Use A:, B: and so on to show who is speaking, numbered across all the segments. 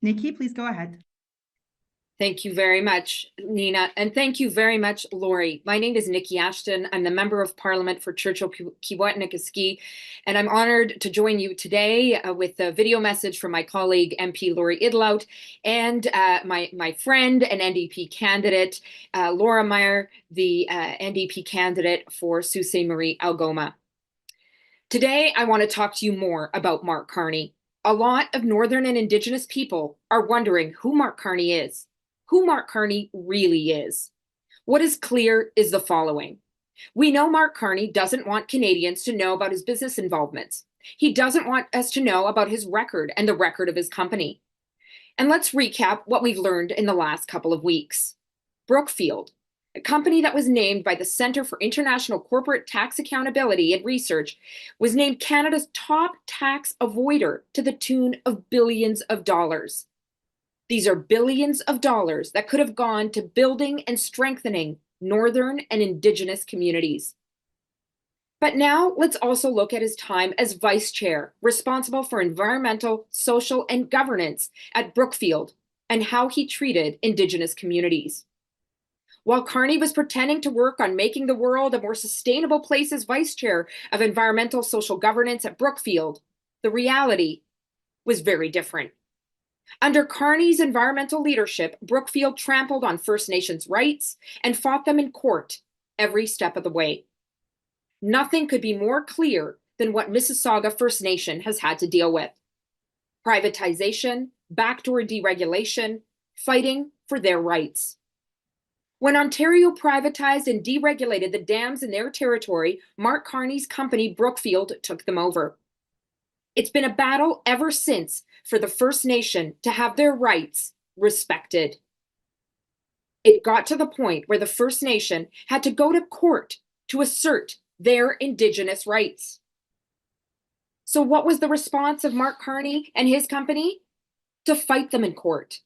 A: Nikki, please go ahead.
B: Thank you very much, Nina, and thank you very much, Lori. My name is Niki Ashton. I'm the Member of Parliament for Churchill, Keewatinook Aski, and I'm honored to join you today with a video message from my colleague MP Lori Idlout and my friend and NDP candidate, Laura Meyer, the NDP candidate for Sault Ste. Marie Algoma. Today, I want to talk to you more about Mark Carney. A lot of Northern and Indigenous people are wondering who Mark Carney is. Who Mark Carney really is. What is clear is the following. We know Mark Carney doesn't want Canadians to know about his business involvements. He doesn't want us to know about his record and the record of his company. And let's recap what we've learned in the last couple of weeks. Brookfield, a company that was named by the Centre for International Corporate Tax Accountability and Research, was named Canada's top tax avoider to the tune of billions of dollars. These are billions of dollars that could have gone to building and strengthening Northern and Indigenous communities. But now let's also look at his time as vice chair, responsible for environmental, social, and governance at Brookfield, and how he treated Indigenous communities. While Carney was pretending to work on making the world a more sustainable place as vice chair of environmental social governance at Brookfield, the reality was very different. Under Carney's environmental leadership, Brookfield trampled on First Nations rights and fought them in court every step of the way. Nothing could be more clear than what Mississauga First Nation has had to deal with. Privatization, backdoor deregulation, fighting for their rights. When Ontario privatized and deregulated the dams in their territory, Mark Carney's company Brookfield took them over. It's been a battle ever since for the First Nation to have their rights respected. It got to the point where the First Nation had to go to court to assert their Indigenous rights. So what was the response of Mark Carney and his company? To fight them in court.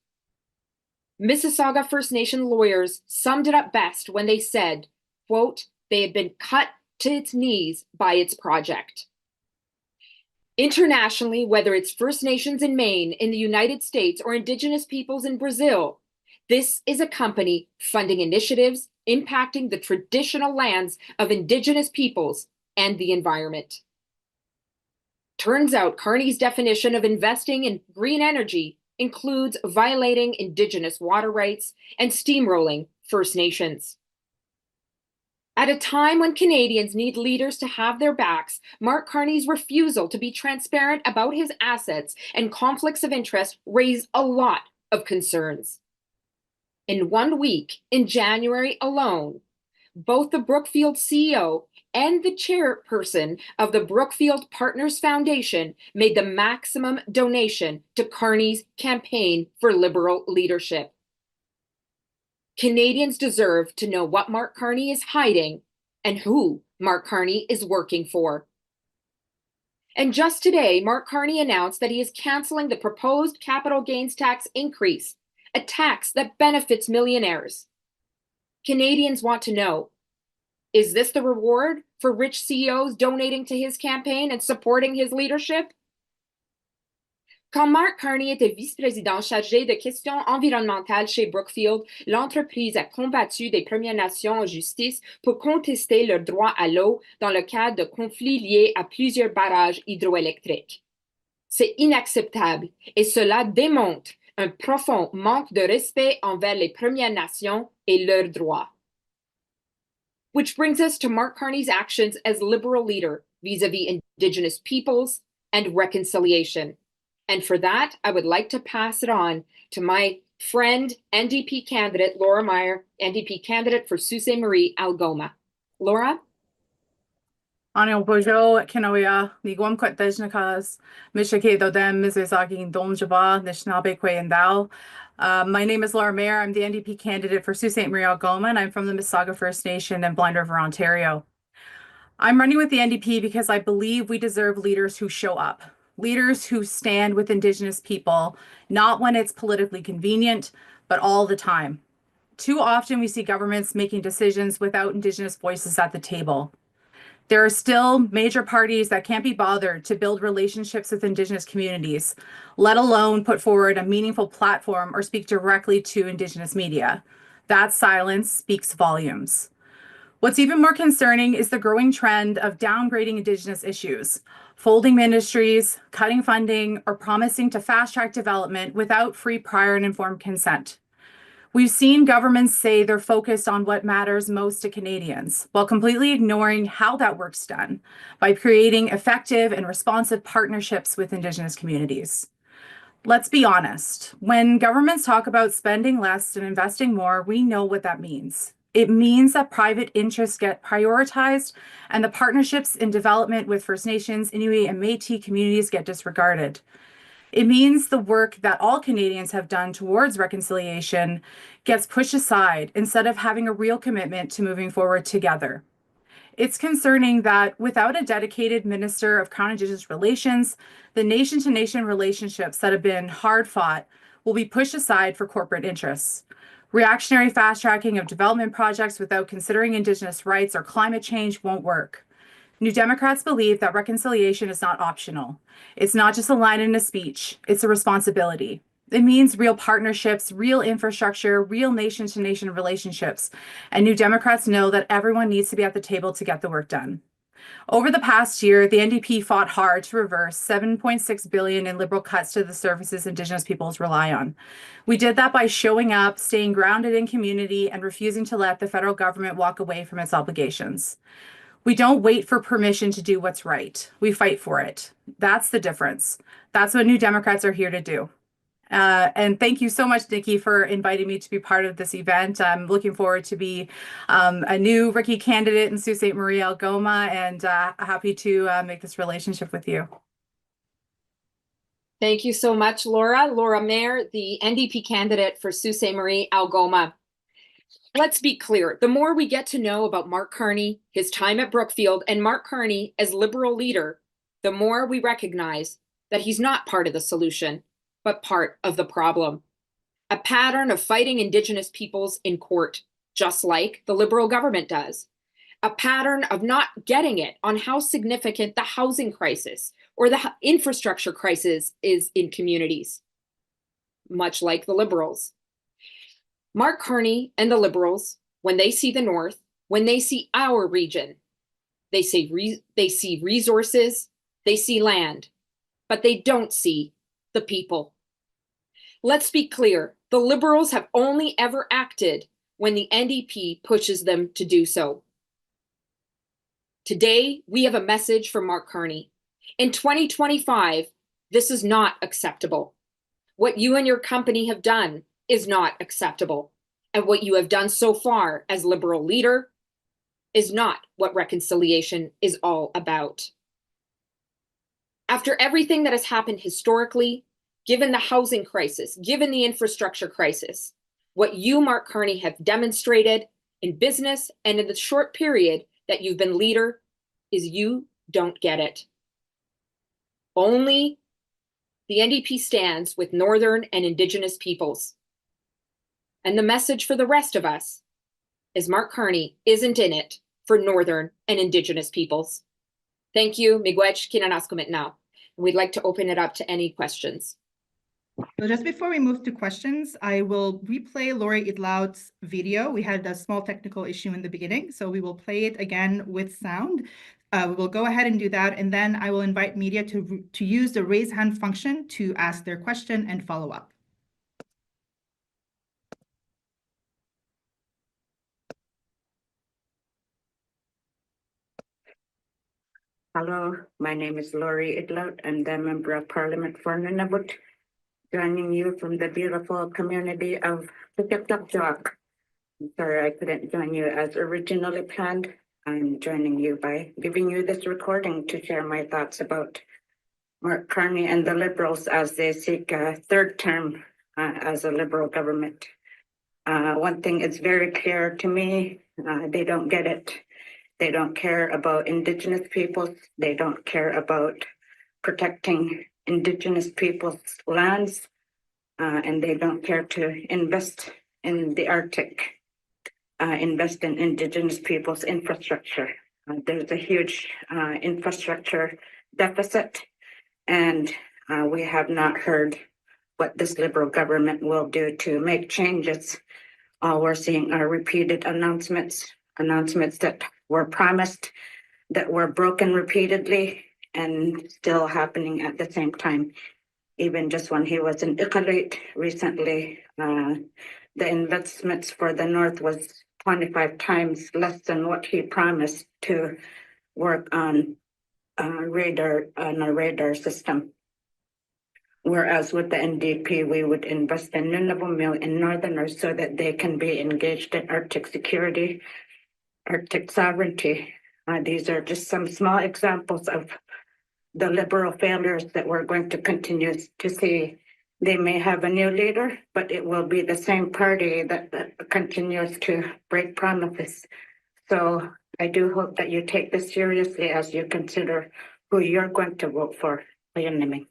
B: Mississauga First Nation lawyers summed it up best when they said, quote, they had been cut to its knees by its project. Internationally, whether it's First Nations in Maine, in the United States, or Indigenous peoples in Brazil, this is a company funding initiatives impacting the traditional lands of Indigenous peoples and the environment. Turns out Carney's definition of investing in green energy includes violating Indigenous water rights and steamrolling First Nations. At a time when Canadians need leaders to have their backs, Mark Carney's refusal to be transparent about his assets and conflicts of interest raised a lot of concerns. In 1 week, in January alone, both the Brookfield CEO and the chairperson of the Brookfield Partners Foundation made the maximum donation to Carney's campaign for Liberal leadership. Canadians deserve to know what Mark Carney is hiding and who Mark Carney is working for. And just today, Mark Carney announced that he is canceling the proposed capital gains tax increase, a tax that benefits millionaires. Canadians want to know, is this the reward for rich CEOs donating to his campaign and supporting his leadership? Quand Mark Carney était vice-président chargé de questions environnementales chez Brookfield, l'entreprise a combattu des Premières Nations en justice pour contester leur droit à l'eau dans le cadre de conflits liés à plusieurs barrages hydroélectriques. C'est inacceptable et cela démontre un profond manque de respect envers les Premières Nations et leurs droits. Which brings us to Mark Carney's actions as Liberal leader vis-a-vis Indigenous peoples and reconciliation. And for that, I would like to pass it on to my friend, NDP candidate, Laura Meyer, NDP candidate for Sault Ste. Marie Algoma. Laura?
C: Anil Bojo, Kenoya, Niguam Kwetdejnakas, Mishake Dodem, Mizizagin Domjaba, Nishnabe Kwayandao. My name is Laura Meyer. I'm the NDP candidate for Sault Ste. Marie Algoma, and I'm from the Mississauga First Nation and Blind River, Ontario. I'm running with the NDP because I believe we deserve leaders who show up. Leaders who stand with Indigenous people, not when it's politically convenient, but all the time. Too often we see governments making decisions without Indigenous voices at the table. There are still major parties that can't be bothered to build relationships with Indigenous communities, let alone put forward a meaningful platform or speak directly to Indigenous media. That silence speaks volumes. What's even more concerning is the growing trend of downgrading Indigenous issues, folding ministries, cutting funding, or promising to fast-track development without free, prior, and informed consent. We've seen governments say they're focused on what matters most to Canadians, while completely ignoring how that work's done by creating effective and responsive partnerships with Indigenous communities. Let's be honest, when governments talk about spending less and investing more, we know what that means. It means that private interests get prioritized and the partnerships in development with First Nations, Inuit, and Métis communities get disregarded. It means the work that all Canadians have done towards reconciliation gets pushed aside instead of having a real commitment to moving forward together. It's concerning that without a dedicated Minister of Crown Indigenous Relations, the nation-to-nation relationships that have been hard-fought will be pushed aside for corporate interests. Reactionary fast-tracking of development projects without considering Indigenous rights or climate change won't work. New Democrats believe that reconciliation is not optional. It's not just a line in a speech, it's a responsibility. It means real partnerships, real infrastructure, real nation-to-nation relationships. And New Democrats know that everyone needs to be at the table to get the work done. Over the past year, the NDP fought hard to reverse $7.6 billion in Liberal cuts to the services Indigenous peoples rely on. We did that by showing up, staying grounded in community, and refusing to let the federal government walk away from its obligations. We don't wait for permission to do what's right. We fight for it. That's the difference. That's what New Democrats are here to do. And thank you so much, Nikki, for inviting me to be part of this event. I'm looking forward to be a new Ricky candidate in Sault Ste. Marie, Algoma, and happy to make this relationship with you.
B: Thank you so much, Laura. Laura Mayer, the NDP candidate for Sault Ste. Marie, Algoma. Let's be clear. The more we get to know about Mark Carney, his time at Brookfield, and Mark Carney as Liberal leader, the more we recognize that he's not part of the solution, but part of the problem. A pattern of fighting Indigenous peoples in court, just like the Liberal government does. A pattern of not getting it on how significant the housing crisis or the infrastructure crisis is in communities, much like the Liberals. Mark Carney and the Liberals, when they see the North, when they see our region, they see resources, they see land, but they don't see the people. Let's be clear, the Liberals have only ever acted when the NDP pushes them to do so. Today, we have a message from Mark Carney. In 2025, this is not acceptable. What you and your company have done is not acceptable. And what you have done so far as Liberal leader is not what reconciliation is all about. After everything that has happened historically, given the housing crisis, given the infrastructure crisis, what you, Mark Carney, have demonstrated in business and in the short period that you've been leader is you don't get it. Only the NDP stands with Northern and Indigenous peoples. And the message for the rest of us is Mark Carney isn't in it for Northern and Indigenous peoples. Thank you, Miigwech Kinanaskumit now. We'd like to open it up to any questions.
A: So just before we move to questions, I will replay Lori Idlout's video. We had a small technical issue in the beginning, so we will play it again with sound. We will go ahead and do that, and then I will invite media to use the raise hand function to ask their question and follow up.
D: Hello, my name is Lori Idlout. I'm the Member of Parliament for Nunavut, joining you from the beautiful community of Tukitupjoak. I'm sorry I couldn't join you as originally planned. I'm joining you by giving you this recording to share my thoughts about Mark Carney and the Liberals as they seek a third term as a Liberal government. One thing is very clear to me, they don't get it. They don't care about Indigenous peoples. They don't care about protecting Indigenous peoples' lands, and they don't care to invest in the Arctic, invest in Indigenous peoples' infrastructure. There's a huge infrastructure deficit, and we have not heard what this Liberal government will do to make changes. All we're seeing are repeated announcements that were promised, that were broken repeatedly, and still happening at the same time. Even just when he was in Iqaluit recently, the investments for the North was 25 times less than what he promised to work on a radar system. Whereas with the NDP, we would invest in Nunavut mill in Northerners so that they can be engaged in Arctic security, Arctic sovereignty. These are just some small examples of the Liberal failures that we're going to continue to see. They may have a new leader, but it will be the same party that continues to break promises. So I do hope that you take this seriously as you consider who you're going to vote for.
A: We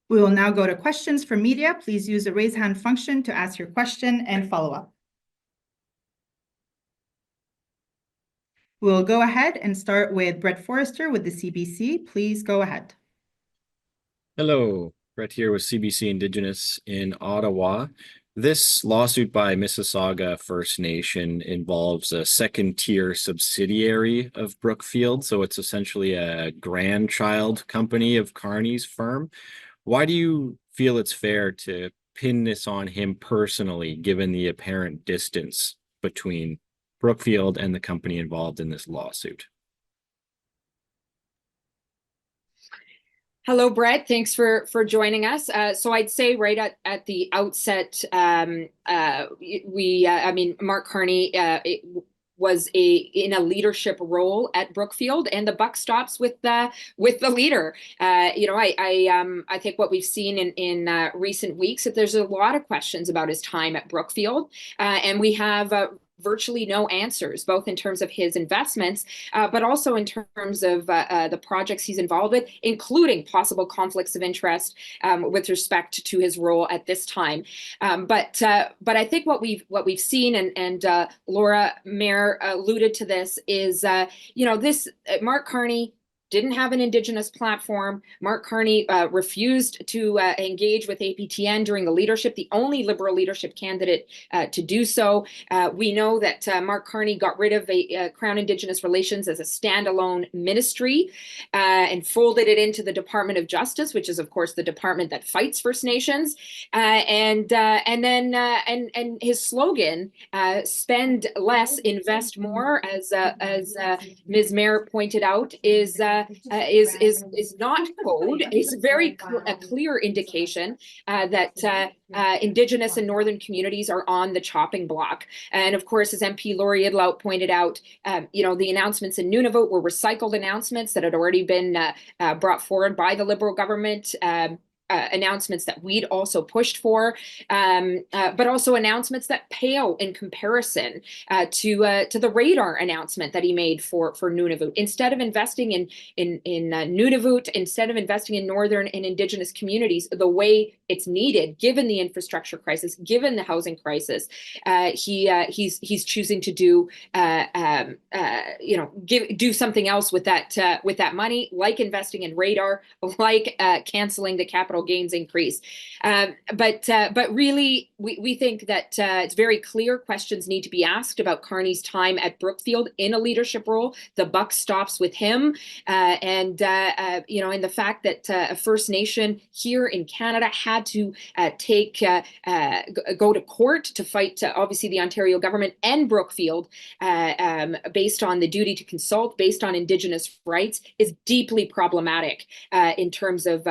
A: will now go to questions from media. Please use the raise hand function to ask your question and follow up. We'll go ahead and start with Brett Forrester with the CBC. Please go ahead.
E: Hello, Brett here with CBC Indigenous in Ottawa. This lawsuit by Mississauga First Nation involves a second-tier subsidiary of Brookfield, so it's essentially a grandchild company of Carney's firm. Why do you feel it's fair to pin this on him personally, given the apparent distance between Brookfield and the company involved in this lawsuit?
B: Hello, Brett. Thanks for joining us. So I'd say right at the outset, I mean, Mark Carney was in a leadership role at Brookfield, and the buck stops with the leader. You know, I think what we've seen in recent weeks that there's a lot of questions about his time at Brookfield, and we have virtually no answers, both in terms of his investments, but also in terms of the projects he's involved with, including possible conflicts of interest with respect to his role at this time. But I think what we've seen, and Laura Mayer alluded to this, is you know, this Mark Carney didn't have an Indigenous platform. Mark Carney refused to engage with APTN during the leadership, the only Liberal leadership candidate to do so. We know that Mark Carney got rid of Crown Indigenous Relations as a standalone ministry and folded it into the Department of Justice, which is, of course, the department that fights First Nations. And his slogan, "Spend less, invest more," as Ms. Mayer pointed out, is not code. It's a clear indication that Indigenous and Northern communities are on the chopping block. And of course, as MP Lori Idlout pointed out, you know, the announcements in Nunavut were recycled announcements that had already been brought forward by the Liberal government. Announcements that we'd also pushed for, but also announcements that pale in comparison to the radar announcement that he made for Nunavut. Instead of investing in Nunavut, instead of investing in Northern and Indigenous communities the way it's needed, given the infrastructure crisis, given the housing crisis, he's choosing to do you know, do something else with that money, like investing in radar, like canceling the capital gains increase. But really, we think that it's very clear questions need to be asked about Carney's time at Brookfield in a leadership role. The buck stops with him, and you know, and the fact that a First Nation here in Canada had to go to court to fight obviously the Ontario government and Brookfield based on the duty to consult, based on Indigenous rights, is deeply problematic in terms of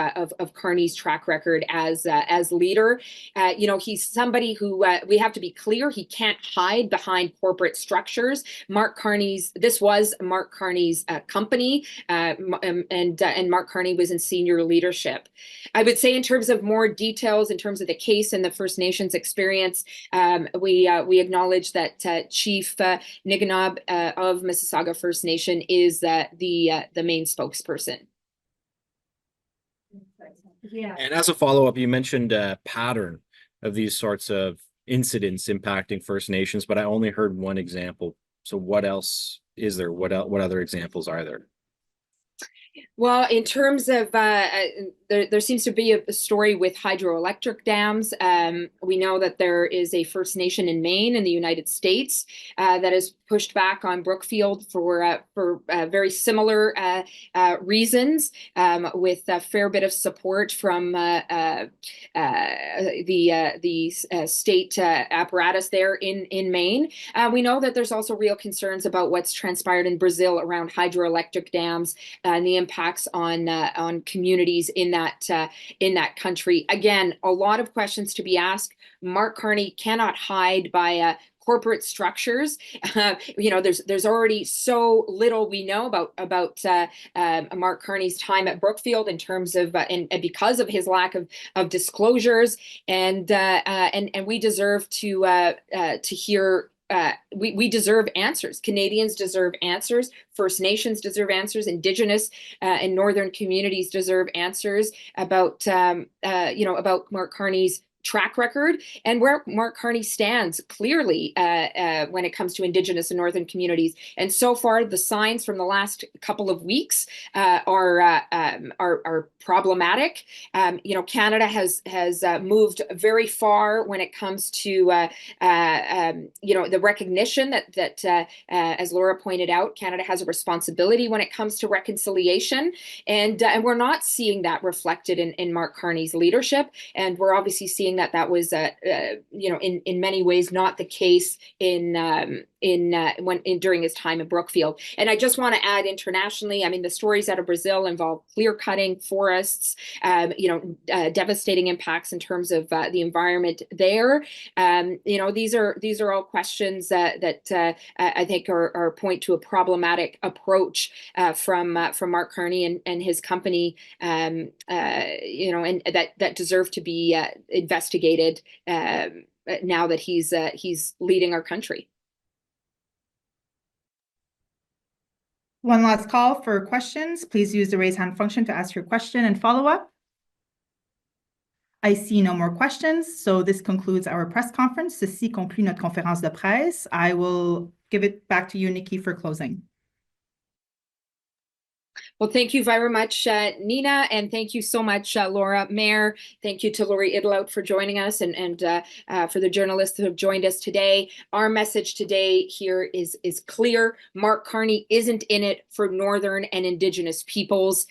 B: Carney's track record as leader. You know, he's somebody who we have to be clear, he can't hide behind corporate structures. This was Mark Carney's company, and Mark Carney was in senior leadership. I would say, in terms of more details, in terms of the case and the First Nations experience, we acknowledge that Chief Niganab of Mississauga First Nation is the main spokesperson.
E: Yeah. And as a follow-up, you mentioned a pattern of these sorts of incidents impacting First Nations, but I only heard one example. So what else is there? What other examples are there?
B: Well, in terms of there seems to be a story with hydroelectric dams. We know that there is a First Nation in Maine in the United States that has pushed back on Brookfield for very similar reasons, with a fair bit of support from the state apparatus there in Maine. We know that there's also real concerns about what's transpired in Brazil around hydroelectric dams and the impacts on communities in that country. Again, a lot of questions to be asked. Mark Carney cannot hide by corporate structures. There's already so little we know about Mark Carney's time at Brookfield in terms of and because of his lack of disclosures, and we deserve to hear. We deserve answers. Canadians deserve answers. First Nations deserve answers. Indigenous and Northern communities deserve answers about about Mark Carney's track record and where Mark Carney stands clearly when it comes to Indigenous and Northern communities. And so far, the signs from the last couple of weeks are problematic. Canada has moved very far when it comes to the recognition that as Laura pointed out, Canada has a responsibility when it comes to reconciliation, and we're not seeing that reflected in Mark Carney's leadership, and we're obviously seeing that was in many ways not the case during his time at Brookfield. And I just want to add internationally, I mean, the stories out of Brazil involve clear cutting forests, devastating impacts in terms of the environment there. These are all questions that I think are point to a problematic approach from Mark Carney and his company, and that deserve to be investigated now that he's leading our country.
A: One last call for questions. Please use the raise hand function to ask your question and follow up. I see no more questions, so this concludes our press conference. Ceci conclut notre conférence de presse. I will give it back to you, Niki, for closing.
B: Well, thank you very much, Nina, and thank you so much, Laura, Mayor. Thank you to Lori Idlout for joining us, and for the journalists who have joined us today. Our message today here is clear. Mark Carney isn't in it for Northern and Indigenous peoples.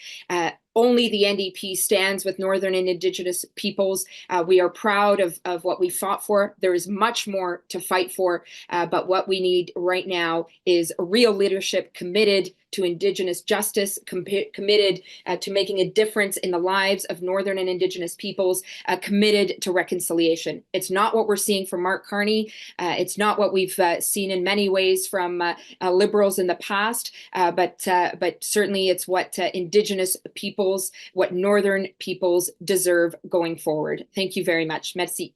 B: Only the NDP stands with Northern and Indigenous peoples. We are proud of what we fought for. There is much more to fight for, but what we need right now is a real leadership committed to Indigenous justice, committed to making a difference in the lives of Northern and Indigenous peoples, committed to reconciliation. It's not what we're seeing from Mark Carney. It's not what we've seen in many ways from Liberals in the past, but certainly it's what Indigenous peoples, what Northern peoples deserve going forward. Thank you very much. Merci.